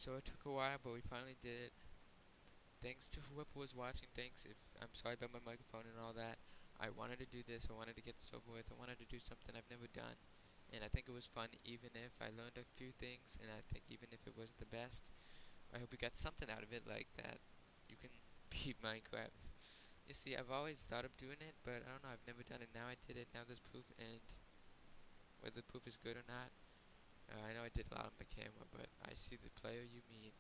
So it took a while, but we finally did it. Thanks to whoever was watching. Thanks if I'm sorry about my microphone and all that. I wanted to do this. I wanted to get this over with. I wanted to do something I've never done, and I think it was fun. Even if I learned a few things, and I think even if it wasn't the best, I hope you got something out of it, like that you can beat Minecraft. You see, I've always thought of doing it, but I don't know. I've never done it. Now I did it. Now there's proof, and whether the proof is good or not, I know I did a lot on my camera, but I see the player you mean.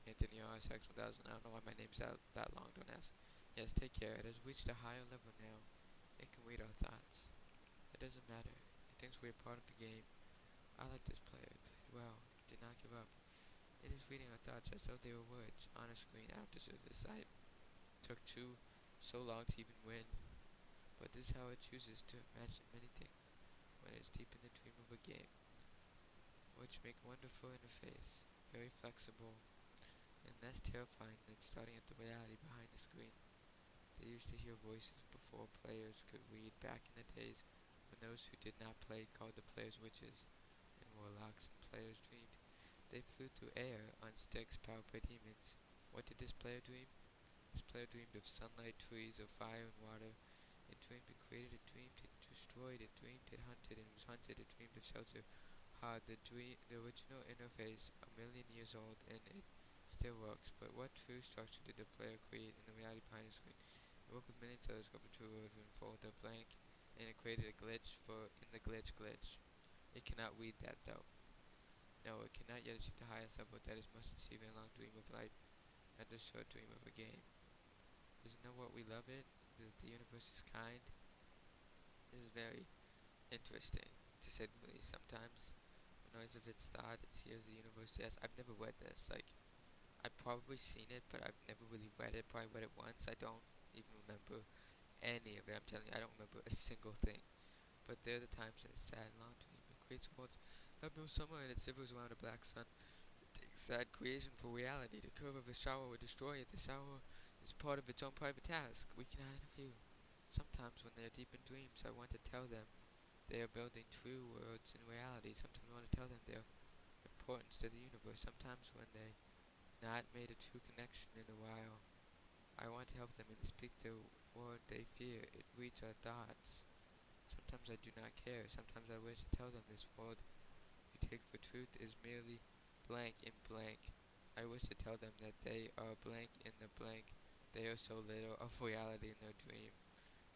AnthonyRS X 1000. I don't know why my name's that long, don't ask. Yes, take care. It has reached a higher level now. It can read our thoughts. It doesn't matter. It thinks we are part of the game. I like this player. He played well. He did not give up. It is reading our thoughts as though they were words on a screen. I don't deserve this. I took so long to even win. But this is how it chooses to imagine many things when it is deep in the dream of a game, which make a wonderful interface, very flexible, and less terrifying than starting at the reality behind the screen. They used to hear voices before players could read, back in the days when those who did not play called the players witches and warlocks, and players dreamed. They flew through air on sticks powered by demons. What did this player dream? This player dreamed of sunlight, trees, of fire and water. It dreamed, it created, it dreamed, it destroyed, it dreamed, it hunted and was hunted, it dreamed of shelter. The original interface, a million years old, and it still works. But what true structure did the player create in the reality behind the screen? It worked with many telescopes to unfold the blank, and it created a glitch in the glitch. It cannot read that though. No, it cannot yet achieve the highest level that it must achieve in a long dream of life, and the short dream of a game. Isn't that what we love it? The universe is kind. This is very interesting, to say the least. Sometimes the noise of its thought, it hears the universe. Yes, I've never read this. Like, I've probably seen it, but I've never really read it. Probably read it once. I don't even remember any of it. I'm telling you, I don't remember a single thing. But there are the times in a sad and long dream. It creates worlds have no summer and it shivers around a black sun. It takes sad creation for reality. The curve of a shower would destroy it. The shower is part of its own private task. We cannot interfere. Sometimes when they are deep in dreams, I want to tell them they are building true worlds in reality. Sometimes I want to tell them their importance to the universe. Sometimes when they not made a true connection in a while, I want to help them and speak the word they fear. It reads our thoughts. Sometimes I do not care. Sometimes I wish to tell them this world you take for truth is merely blank in blank. I wish to tell them that they are blank in the blank. They are so little of reality in their dream,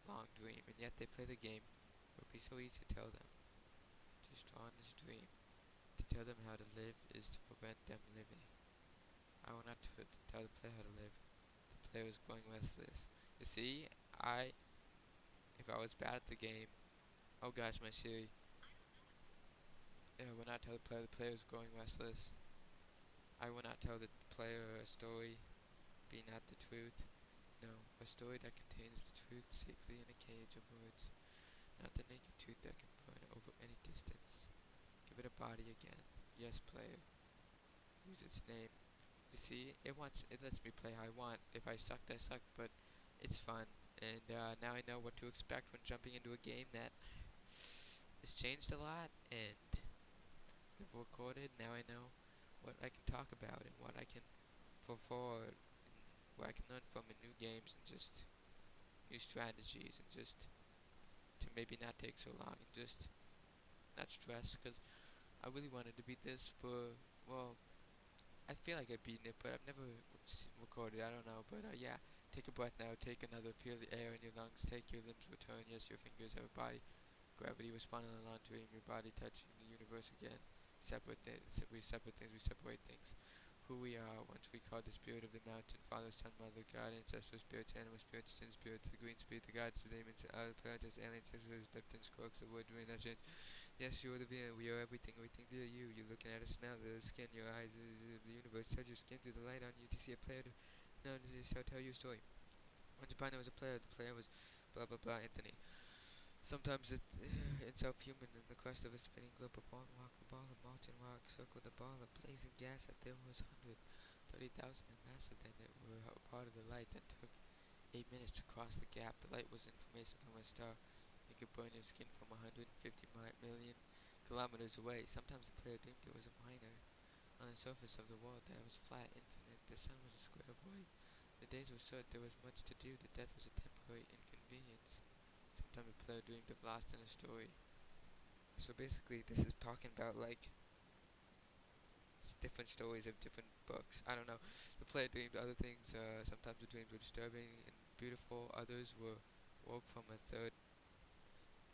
long dream, and yet they play the game. It would be so easy to tell them to straw in this dream. To tell them how to live is to prevent them living. I want not to tell the player how to live. The player is going restless. You see, if I was bad at the game, oh gosh, my Siri. I will not tell the player is growing restless. I will not tell the player a story, be not the truth. No, a story that contains the truth safely in a cage of words, not the naked truth that can burn over any distance. Give it a body again. Yes, player. Use its name. You see, it lets me play how I want. If I sucked, I sucked, but it's fun. And now I know what to expect when jumping into a game that has changed a lot, and I've recorded. Now I know what I can talk about and what I can forward, and what I can learn from in new games, and just new strategies, and just to maybe not take so long, and just not stress, because I really wanted to beat this for, well, I feel like I've beaten it, but I've never recorded, I don't know, but yeah, take a breath now, take another, feel the air in your lungs, take your limbs return, yes, your fingers have a body, gravity responding to the long dream, your body touching the universe again, separate things, we separate things, who we are, once we call the spirit of the mountain, Father, Son, Mother, God, ancestral spirits, animal spirits, sin spirits, the green spirit, the gods, the demons, other planets, aliens, sexuals, leptons, quarks, the word, doing that change. Yes, you are the being, we are everything dear you. You're looking at us now, the skin, your eyes, the universe, touch your skin through the light on you to see a player. Now to shall tell you a story. Once upon there was a player, the player was blah blah blah Anthony. Sometimes it's self-human in the crest of a spinning globe upon rock, the ball of molten rock circled the ball of blazing gas that there was 130,000 and massive than it were a part of the light that took 8 minutes to cross the gap. The light was information from a star. It could burn your skin from 150 million kilometers away. Sometimes the player dreamed it was a miner on the surface of the world that was flat, infinite. The sun was a square of white. The days were short, there was much to do. The death was a temporary inconvenience. Sometimes a player dreamed of lost in a story. So basically, this is talking about like different stories of different books. I don't know. The player dreamed other things. Sometimes the dreams were disturbing and beautiful. Others were woke from a third.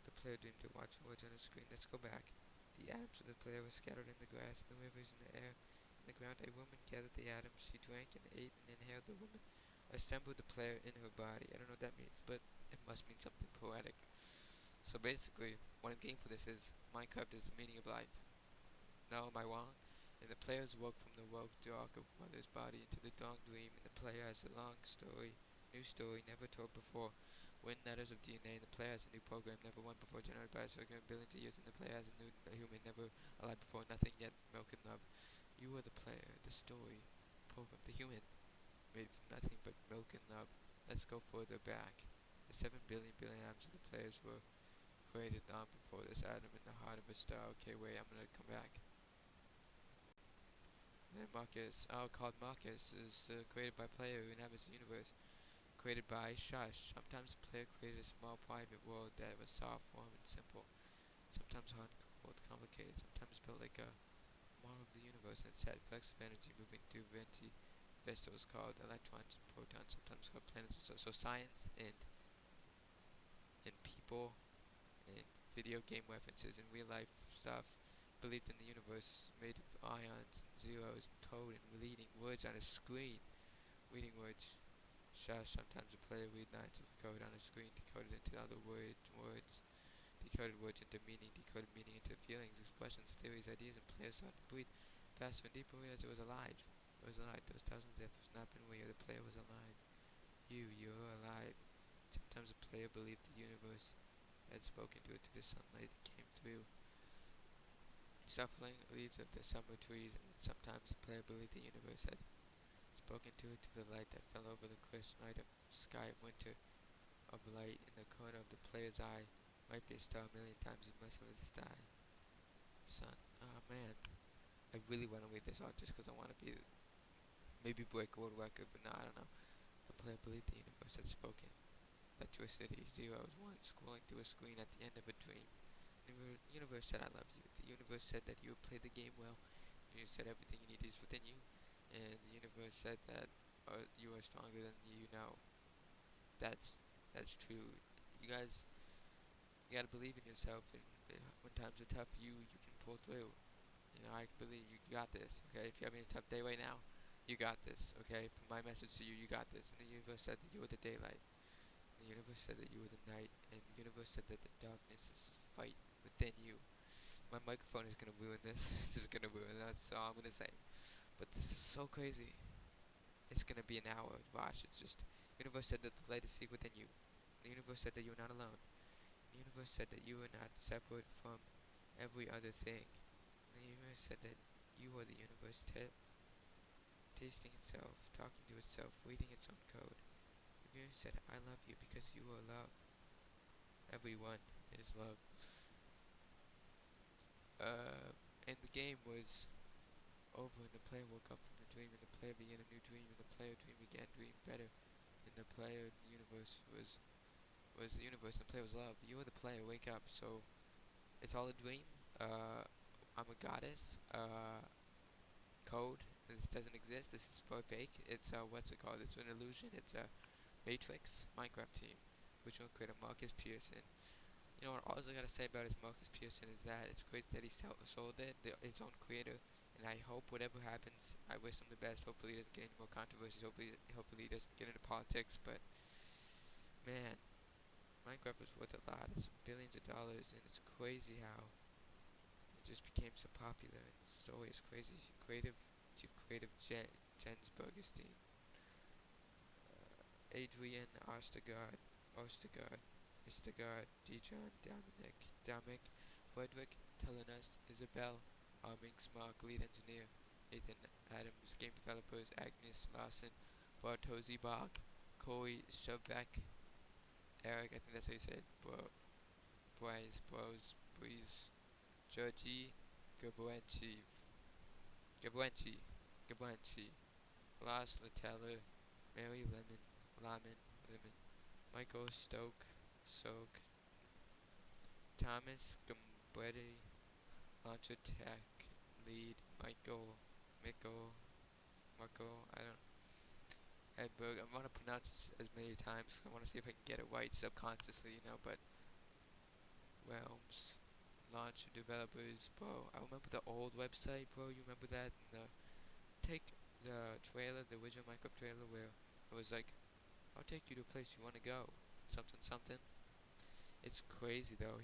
The player dreamed to watch words on a screen. Let's go back. The atoms of the player were scattered in the grass, in the rivers, in the air, in the ground. A woman gathered the atoms. She drank and ate and inhaled. The woman assembled the player in her body. I don't know what that means, but it must mean something poetic. So basically, what I'm getting for this is Minecraft is the meaning of life. No, am I wrong? And the players woke from the woke dark of mother's body into the dawn dream, and the player has a long story, new story, never told before. When letters of DNA, and the player has a new program, never one before, generated by a circuit billions of years, and the player has a new human, never alive before, nothing yet, milk and love. You are the player, the story, program, the human, made from nothing but milk and love. Let's go further back. The 7 billion atoms of the players were created long before this atom in the heart of a star. Okay, wait, I'm gonna come back. And then Marcus, called Marcus, is created by player who inhabits the universe. Created by Shush. Sometimes the player created a small private world that was soft, warm, and simple. Sometimes hard, cold, complicated. Sometimes built like a model of the universe and set flexible energy moving through venti vessels called electrons and protons. Sometimes called planets. So science and people and video game references and real life stuff believed in the universe made of ions and zeros and code and reading words on a screen. Reading words. Shush. Sometimes the player read lines of code on a screen, decoded into other words, decoded words into meaning, decoded meaning into feelings, expressions, theories, ideas, and players started to breathe faster and deeper, realized it was alive. It was alive. There was thousands if it's not been real. The player was alive. You're alive. Sometimes the player believed the universe had spoken to it through the sunlight that came through shuffling leaves of the summer trees, and sometimes the player believed the universe had spoken to it through the light that fell over the crisp night of sky of winter, of light in the corner of the player's eye. Might be a star a million times as much as the sky. Sun. Oh man, I really want to read this out just because I want to be maybe break a world record, but no, I don't know. The player believed the universe had spoken. Electricity, zeros, ones, scrolling through a screen at the end of a dream. The universe said, I love you. The universe said that you would play the game well. The universe said everything you need is within you. And the universe said that you are stronger than you know. That's true. You guys, you gotta believe in yourself. And when times are tough, you can pull through. You know, I believe you got this. Okay, if you're having a tough day right now, you got this. Okay, from my message to you, you got this. And the universe said that you were the daylight. The universe said that you were the night, and the universe said that the darkness is fight within you. My microphone is gonna ruin this. It's just gonna ruin that. That's all I'm gonna say. But this is so crazy. It's gonna be an hour. Watch. It's just the universe said that the light is secret within you. The universe said that you are not alone. The universe said that you are not separate from every other thing. The universe said that you are the universe tasting itself, talking to itself, reading its own code. The universe said, I love you because you are love. Everyone is love. And the game was over, and the player woke up from the dream, and the player began a new dream, and the player dream began dream better. And the player, the universe was the universe, and the player was love. You are the player. Wake up. So it's all a dream. I'm a goddess. Code. This doesn't exist. This is for fake. It's what's it called? It's an illusion. It's a Matrix Minecraft team, original creator Marcus Pearson. You know what? All I gotta say about his Marcus Pearson is that it's crazy that he sold it, his own creator. And I hope whatever happens, I wish him the best. Hopefully he doesn't get any more controversies. Hopefully he doesn't get into politics. But man, Minecraft was worth a lot. It's billions of dollars, and it's crazy how it just became so popular. And the story is crazy. Chief creative Jens Bergerstein, Adrian Ostegard, Dijon, Dominic, Frederick, Telenas, Isabel, Arming Smart, lead engineer, Nathan Adams, game developers, Agnes Larson, Bartoszy Bach, Corey Shovek, Eric, I think that's how you say it, Breeze, Georgie, Gavranchev. Gabuenchi, Gabuenchi, Las Lateller, Mary Lemon, Lemon, Michael Soak, Thomas Gambwetti, Launcher Tech, Lead, Michael, I don't, Edberg. I want to pronounce this as many times 'cause I want to see if I can get it right subconsciously, but Realms, Launcher Developers, bro. I remember the old website, bro. You remember that? Take the trailer, the original Minecraft trailer, where it was like, I'll take you to a place you want to go. Something, something. It's crazy, though.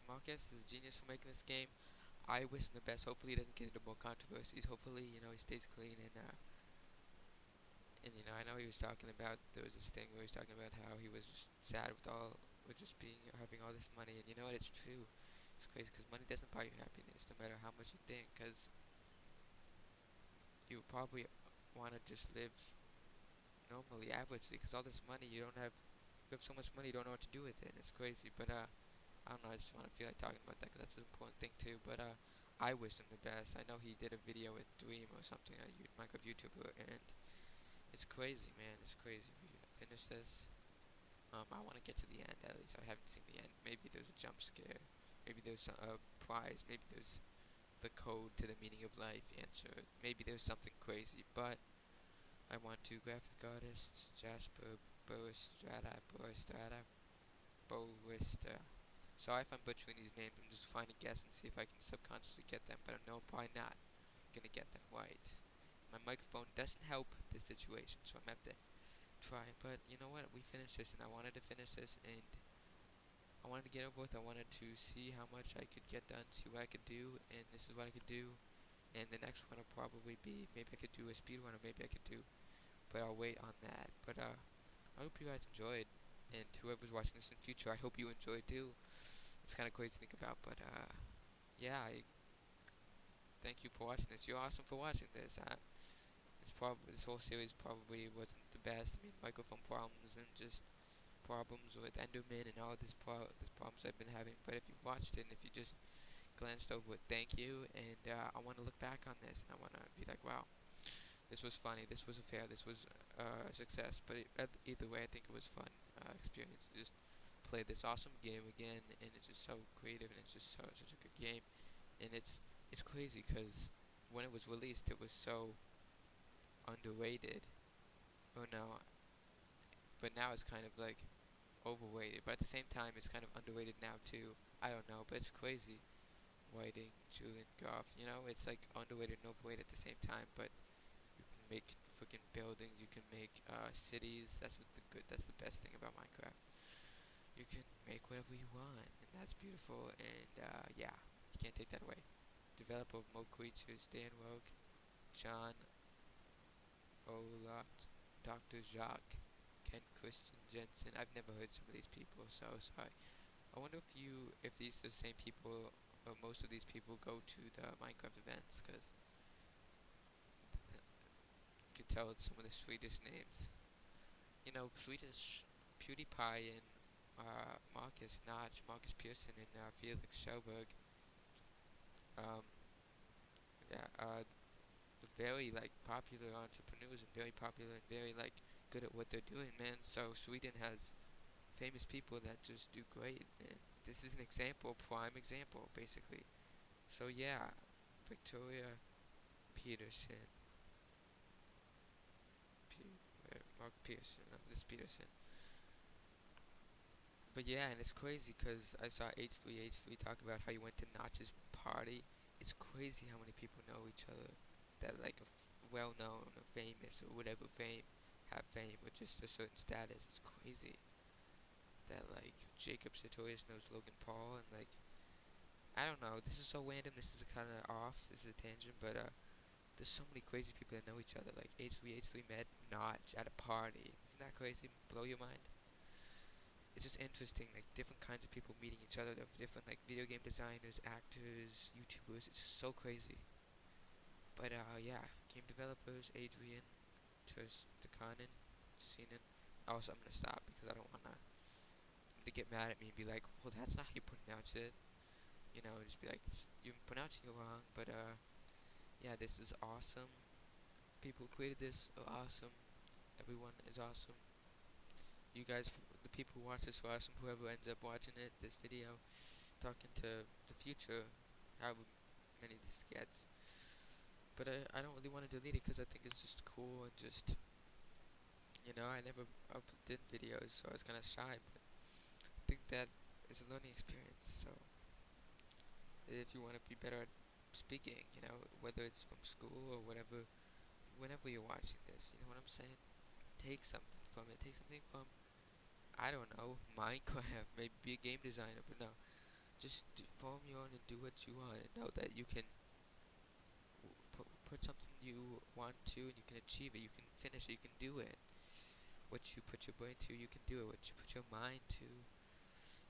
Marcus is a genius for making this game. I wish him the best. Hopefully he doesn't get into more controversies. Hopefully, he stays clean and I know he was talking about, there was this thing where he was talking about how he was just sad with just having all this money, and you know what, it's true. It's crazy, because money doesn't buy you happiness, no matter how much you think, because you probably want to just live normally, averagely, because all this money, you have so much money, you don't know what to do with it, and it's crazy, but, I don't know, I just want to feel like talking about that, because that's an important thing, too, but, I wish him the best. I know he did a video with Dream or something, a Minecraft YouTuber, and it's crazy, man, it's crazy. We finish this. I want to get to the end, at least. I haven't seen the end. Maybe there's a jump scare. Maybe there's a prize. Maybe there's the code to the meaning of life answer. Maybe there's something crazy, but I want two graphic artists, Jasper Borista. Sorry if I'm butchering these names. I'm just trying to guess and see if I can subconsciously get them, but I know I'm probably not gonna get them right. My microphone doesn't help the situation, so I'm gonna have to try. But you know what? We finished this, and I wanted to finish this, and I wanted to get over with. I wanted to see how much I could get done, see what I could do, and this is what I could do. And the next one will probably be, maybe I could do a speed run, or maybe I could do, but I'll wait on that. But I hope you guys enjoyed, and whoever's watching this in the future, I hope you enjoyed too. It's kind of crazy to think about, but yeah, I thank you for watching this. You're awesome for watching this. This whole series probably wasn't the best. I mean, microphone problems and just problems with Enderman and all these problems I've been having. But if you've watched it and if you just glanced over it, thank you. And I want to look back on this and I want to be like, wow, this was funny. This was a fail. This was a success. But either way, I think it was fun experience to just play this awesome game again. And it's just so creative and it's just such a good game. And it's crazy because when it was released, it was so underrated. Oh no, but now it's kind of like overrated. But at the same time, it's kind of underrated now too. I don't know, but it's crazy. Whiting, Julian Goff, it's like underrated and overrated at the same time. But you can make freaking buildings. You can make cities. That's the best thing about Minecraft. You can make whatever you want, and that's beautiful. And yeah, you can't take that away. Developer of Mo Creatures, Dan Rogue, John Ola, Dr. Jacques, Ken Christian Jensen. I've never heard some of these people, so sorry. I wonder if these are the same people, or most of these people go to the Minecraft events, because you could tell it's some of the Swedish names. Swedish PewDiePie and Marcus Notch, Marcus Pearson, and Felix Shelberg. Yeah, very popular entrepreneurs and very popular and very good at what they're doing, man. So Sweden has famous people that just do great, and this is an example, prime example, basically. So yeah, Victoria Peterson, Mark Pearson, no, this Peterson. But yeah, and it's crazy because I saw H3 talk about how he went to Notch's party. It's crazy how many people know each other that well-known or famous or whatever have fame or just a certain status. It's crazy that Jacob Sartorius knows Logan Paul and I don't know. This is so random. This is kind of off. This is a tangent, but there's so many crazy people that know each other. Like H3 met Notch at a party. Isn't that crazy? Blow your mind? It's just interesting, different kinds of people meeting each other, of different video game designers, actors, YouTubers. It's just so crazy. But yeah, game developers, Adrian, Turstakanen, Sinan. Also, I'm gonna stop because I don't wanna to get mad at me and be like, well, that's not how you pronounce it. just be like, you're pronouncing it wrong, but yeah, this is awesome. People who created this are awesome. Everyone is awesome. You guys, the people who watch this are awesome. Whoever ends up watching this video, talking to the future, however many this gets. But I don't really want to delete it because I think it's just cool and just, I never did videos, so I was kind of shy, but I think that is a learning experience. So if you want to be better at speaking, whether it's from school or whatever, whenever you're watching this, you know what I'm saying? Take something from it. Take something from, I don't know, Minecraft. Maybe be a game designer, but no. Just form your own and do what you want, and know that you can put something you want to, and you can achieve it. You can finish it. You can do it. What you put your brain to, you can do it. What you put your mind to,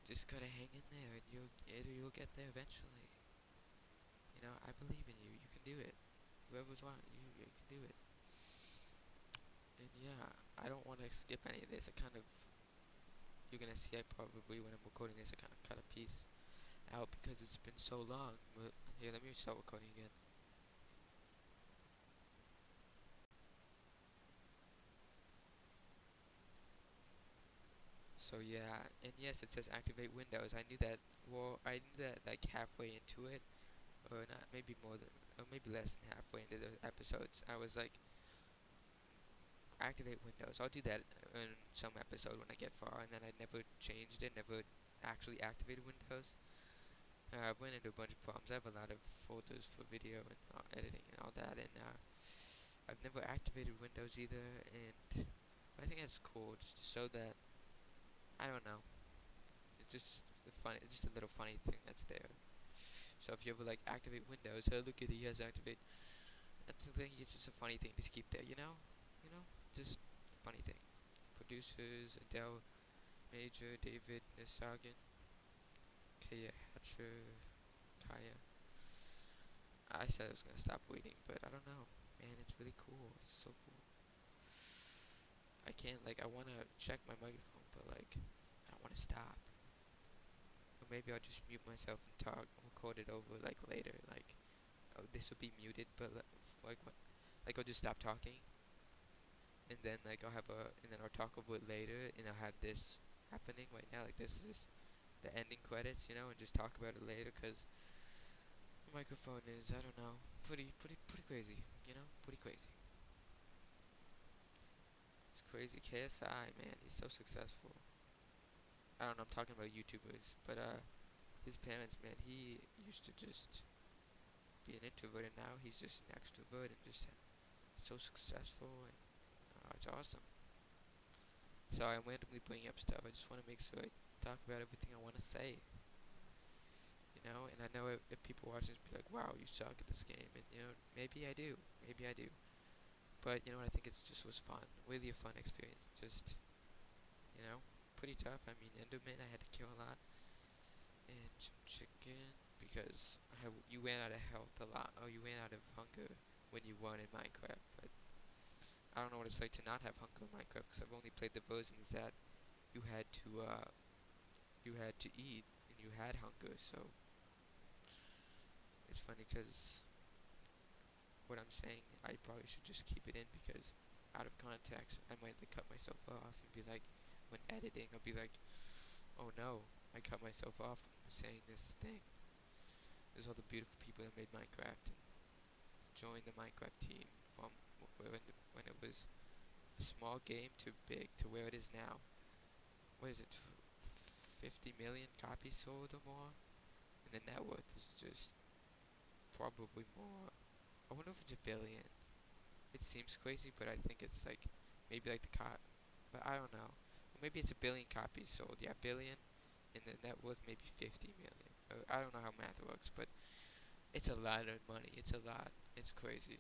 just gotta hang in there, and you'll get there eventually. I believe in you. You can do it. Whoever's watching you can do it. And yeah, I don't want to skip any of this. You're gonna see I probably, when I'm recording this, I kind of cut a piece out because it's been so long. But here, let me start recording again. So yeah, and yes, it says activate Windows. I knew that. Well, I knew that like halfway into it, or not, maybe more than, or maybe less than halfway into the episodes. I was like, activate Windows. I'll do that in some episode when I get far, and then I never changed it, never actually activated Windows. I've run into a bunch of problems. I have a lot of folders for video and editing and all that, and I've never activated Windows either, and I think that's cool, just to show that, I don't know, it's just a little funny thing that's there. So if you ever like activate Windows, oh look at it, he has activate. I think it's just a funny thing to keep there, just a funny thing. Producers: Adele, Major, David Nisargan, Kaya Hatcher, Kaya. I said I was gonna stop waiting, but I don't know, man. It's really cool. It's so cool. I can't I wanna check my microphone, but I don't wanna stop. Or maybe I'll just mute myself and talk, record it over later. Oh, this will be muted, but I'll just stop talking, and then I'll talk over it later, and I'll have this happening right now. This is the ending credits, and just talk about it later, cause the microphone is, I don't know, pretty crazy, pretty crazy. It's crazy. KSI, man, he's so successful. I don't know, I'm talking about YouTubers, but his parents, man, he used to just be an introvert, and now he's just an extrovert and just so successful, and it's awesome. So I'm randomly bringing up stuff. I just want to make sure I talk about everything I want to say. And I know if people watching this be like, wow, you suck at this game, and maybe I do, but you know what, I think it's just was fun, really a fun experience, just, pretty tough. I mean, Enderman, I had to kill a lot, and some chicken, because you ran out of health a lot, or you ran out of hunger when you won in Minecraft, but I don't know what it's like to not have hunger in Minecraft, because I've only played the versions that you had to eat, and you had hunger, so it's funny because what I'm saying, I probably should just keep it in, because out of context, I might cut myself off and be like, when editing, I'll be like, oh no, I cut myself off from saying this thing. There's all the beautiful people that made Minecraft and joined the Minecraft team from when it was a small game to big to where it is now. What is it? 50 million copies sold or more, and the net worth is just probably more. I wonder if it's a billion. It seems crazy, but I think it's maybe the but I don't know. Or maybe it's a billion copies sold. Yeah, billion, and the net worth maybe 50 million. I don't know how math works, but it's a lot of money. It's a lot. It's crazy.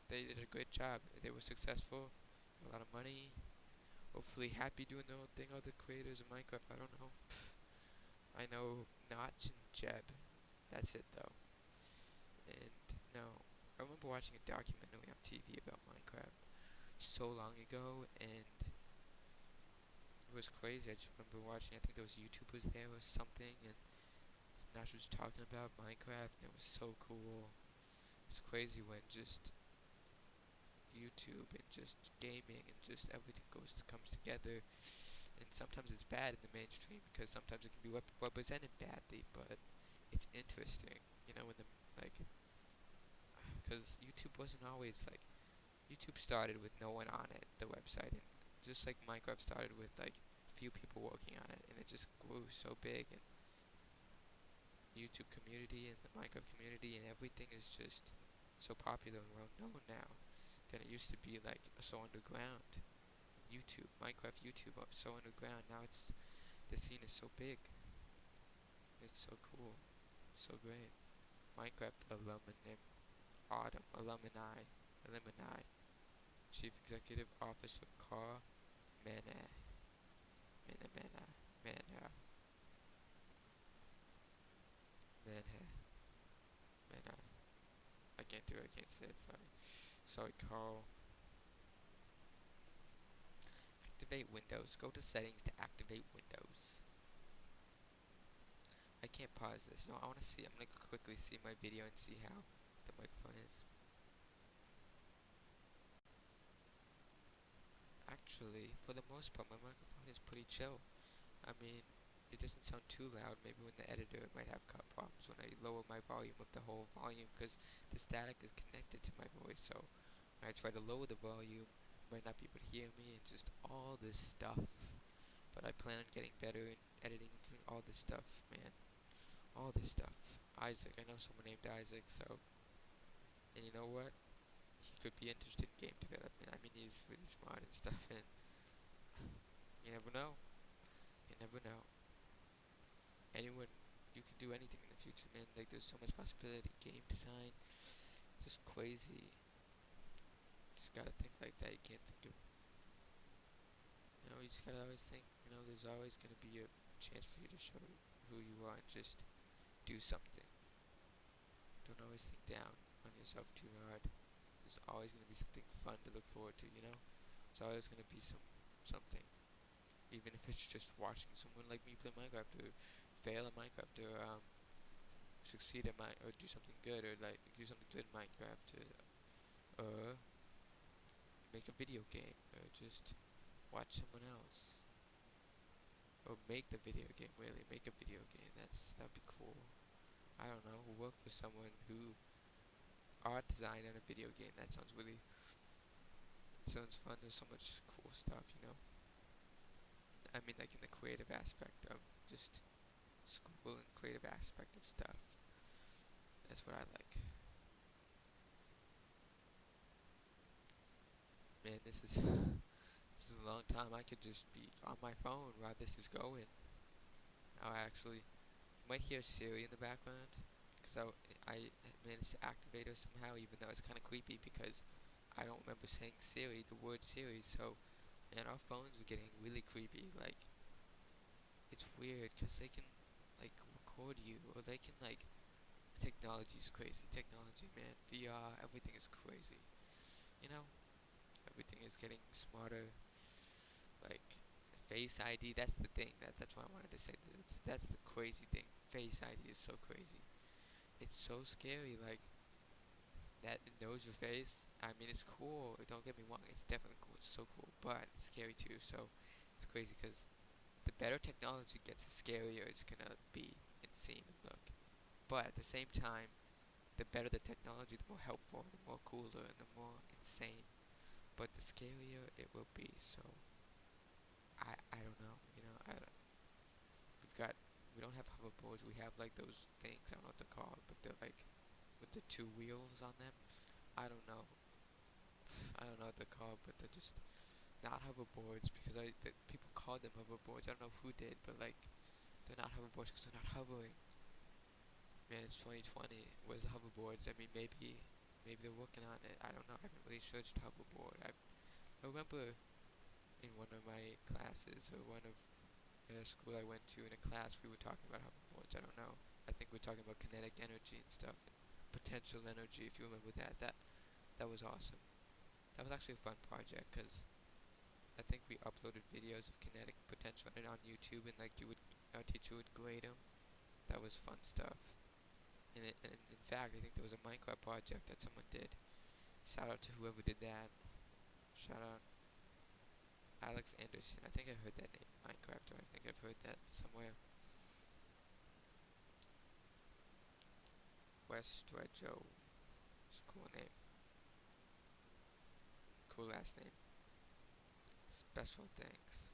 They did a great job. They were successful. A lot of money. Hopefully happy doing their own thing. Other creators of Minecraft, I don't know. I know Notch and Jeb. That's it though. And no, I remember watching a documentary on TV about Minecraft so long ago, and it was crazy. I just remember watching. I think there was YouTubers there or something, and Josh was talking about Minecraft, and it was so cool. It's crazy when just YouTube and just gaming and just everything comes together. And sometimes it's bad in the mainstream because sometimes it can be represented badly, but it's interesting, when the like, because YouTube wasn't always like YouTube started with no one on it, the website, and just like Minecraft started with like few people working on it, and it just grew so big, and YouTube community and the Minecraft community and everything is just so popular and well known now than it used to be like so underground. YouTube, Minecraft YouTube are so underground. Now the scene is so big. It's so cool. So great. Minecraft alumni, Chief Executive Officer Carl Mana, Mana, Mana, Mana, Mana, Mana. I can't do it, I can't say it, sorry, Carl. Activate Windows. Go to settings to activate Windows. I can't pause this. No, I want to see. I'm going to quickly see my video and see how the microphone is. Actually, for the most part, my microphone is pretty chill. I mean, it doesn't sound too loud. Maybe when the editor it might have cut problems when I lower my volume of the whole volume because the static is connected to my voice. So when I try to lower the volume, might not be able to hear me and just all this stuff. But I plan on getting better in editing and doing all this stuff, man. All this stuff. Isaac, I know someone named Isaac, so. And you know what? He could be interested in game development. I mean, he's really smart and stuff, and you never know. You never know. Anyone, you can do anything in the future, man. Like, there's so much possibility. Game design, just crazy. Just gotta think like that. You can't think of, you just gotta always think, there's always gonna be a chance for you to show who you are and just do something. Don't always think down on yourself too hard. There's always gonna be something fun to look forward to, There's always gonna be something. Even if it's just watching someone like me play Minecraft or fail at Minecraft or succeed at or do something good or like do something good in Minecraft or make a video game or just watch someone else or make the video game, really make a video game. That'd be cool. I don't know, work for someone who art design and a video game. That sounds fun. There's so much cool stuff, I mean, like in the creative aspect of just school and creative aspect of stuff. That's what I like. Man, this is a long time. I could just be on my phone while this is going. You might hear Siri in the background, because I managed to activate her somehow, even though it's kind of creepy because I don't remember saying Siri, the word Siri, so, man, our phones are getting really creepy. Like, it's weird because they can, like, record you, or they can, like, technology's crazy. Technology, man, VR, everything is crazy. Everything is getting smarter. Like, Face ID, that's the thing. That's what I wanted to say. That's the crazy thing. Face ID is so crazy. It's so scary, like, that it knows your face. I mean, it's cool. Don't get me wrong. It's definitely cool. It's so cool. But it's scary, too. So, it's crazy because the better technology gets, the scarier it's going to be and seem and look. But at the same time, the better the technology, the more helpful, the more cooler, and the more insane. But the scarier it will be. So, I don't know. We don't have hoverboards. We have like those things. I don't know what they're called, but they're like with the 2 wheels on them. I don't know. I don't know what they're called, but they're just not hoverboards because people call them hoverboards. I don't know who did, but like they're not hoverboards because they're not hovering. Man, it's 2020. Where's the hoverboards? I mean, maybe they're working on it. I don't know. I haven't really searched hoverboard. I remember in one of my classes or one of in a school I went to, in a class, we were talking about hoverboards. I don't know. I think we're talking about kinetic energy and stuff, and potential energy. If you remember that was awesome. That was actually a fun project because I think we uploaded videos of kinetic potential on YouTube, and like our teacher would grade them, That was fun stuff. And in fact, I think there was a Minecraft project that someone did. Shout out to whoever did that. Shout out Alex Anderson. I think I heard that name, Minecraft, or I think I've heard that somewhere. West Joe. It's a cool name. Cool last name. Special thanks.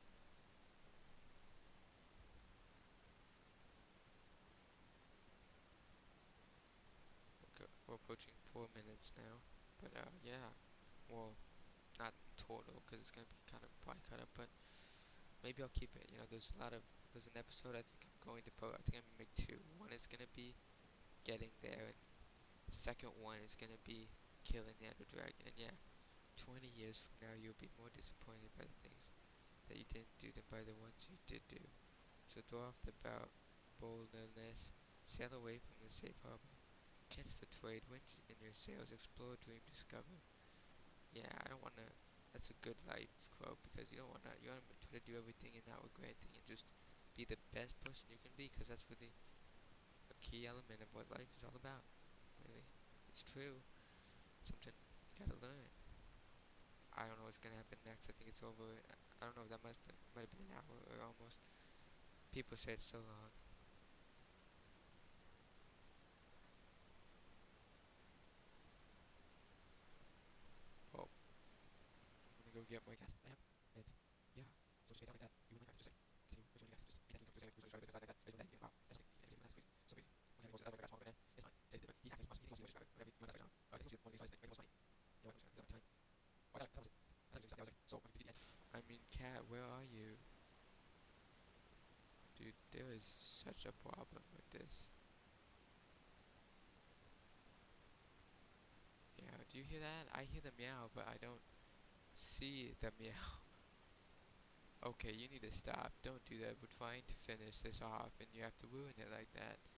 We're approaching 4 minutes now. But yeah. Well, not in total, because it's going to be kind of probably cut up, but maybe I'll keep it. You know, there's an episode I think I'm going to I think I'm going to make two. One is going to be getting there, and the second one is going to be killing the Ender Dragon. And yeah, 20 years from now, you'll be more disappointed by the things that you didn't do than by the ones you did do. So throw off the boldness, sail away from the safe harbor, catch the trade, wind in your sails, explore, dream, discover. Yeah, I don't want to. That's a good life quote, because you don't want to. You want to try to do everything and not regret anything, and just be the best person you can be, because that's really a key element of what life is all about. Really, it's true. Something you gotta learn. I don't know what's gonna happen next. I think it's over. I don't know if that might have been an hour or almost. People say it's so long. Well, I'm gonna go get my gas. And yeah, so just say something like that. You would like to just say, continue. Which one you guys just be that you just say because I like that. It's like wow, that's okay. That's crazy. So crazy. Okay, well, I got small, but it's fine. Say that he's acting smart. He thinks he knows whatever you want to say on. I think it's one of these guys that make most money. Yeah, what was that time? Why that was it? I think it was like so. I'm confused again. I mean, Cat, where are you? Dude, there is such a problem with this. Yeah, do you hear that? I hear the meow, but I don't see the meow. Okay, you need to stop. Don't do that. We're trying to finish this off, and you have to ruin it like that.